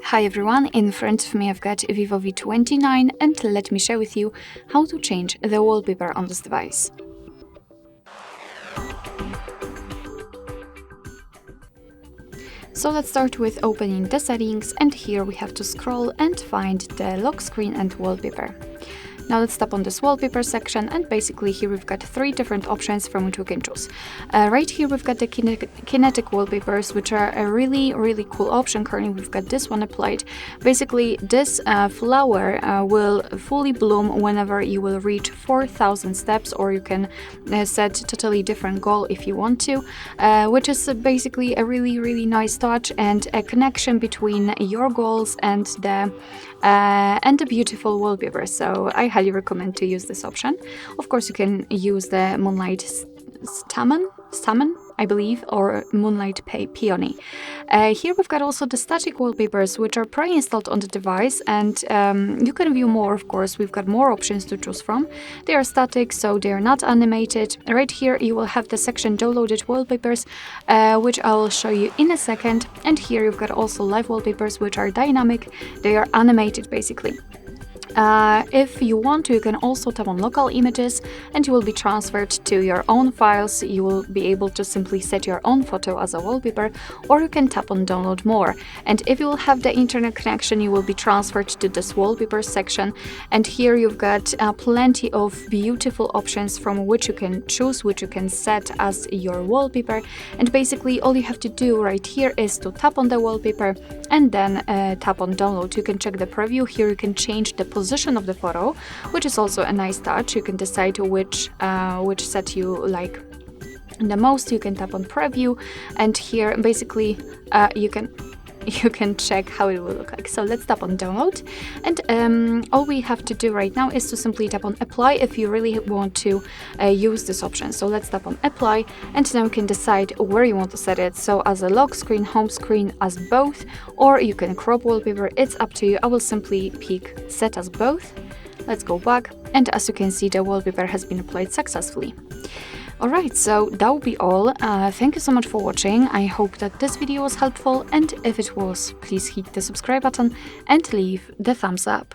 Hi everyone, in front of me I've got VIVO V29 and let me share with you how to change the wallpaper on this device. So let's start with opening the settings, and here we have to scroll and find the lock screen and wallpaper. Now let's tap on this wallpaper section, and basically here we've got three different options from which we can choose. Right here we've got the kinetic wallpapers, which are a really cool option. Currently we've got this one applied. Basically this flower will fully bloom whenever you will reach 4,000 steps, or you can set totally different goal if you want to, which is basically a really nice touch and a connection between your goals and the beautiful wallpaper. So I highly recommend to use this option. Of course, you can use the Moonlight Stamen, I believe, or Moonlight Peony. Here we've got also the static wallpapers, which are pre-installed on the device, and you can view more. Of course, we've got more options to choose from. They are static, so they are not animated. Right here you will have the section downloaded wallpapers, which I will show you in a second. And here you've got also live wallpapers, which are dynamic. They are animated basically. If you want to, you can also tap on local images and you will be transferred to your own files. You will be able to simply set your own photo as a wallpaper, or you can tap on download more. And if you will have the internet connection, you will be transferred to this wallpaper section. And here you've got plenty of beautiful options from which you can choose, which you can set as your wallpaper. And basically all you have to do right here is to tap on the wallpaper and then tap on download. You can check the preview. Here you can change the position of the photo, which is also a nice touch. You can decide which set you like the most. You can tap on preview, and here basically you can check how it will look like. So let's tap on download, and all we have to do right now is to simply tap on apply if you really want to use this option. So let's tap on apply, and then we can decide where you want to set it. So as a lock screen, home screen, as both, or you can crop wallpaper. It's up to you. I will simply pick set as both. Let's go back, and as you can see, the wallpaper has been applied successfully. Alright, so that will be all. Thank you so much for watching. I hope that this video was helpful, and if it was, please hit the subscribe button and leave the thumbs up.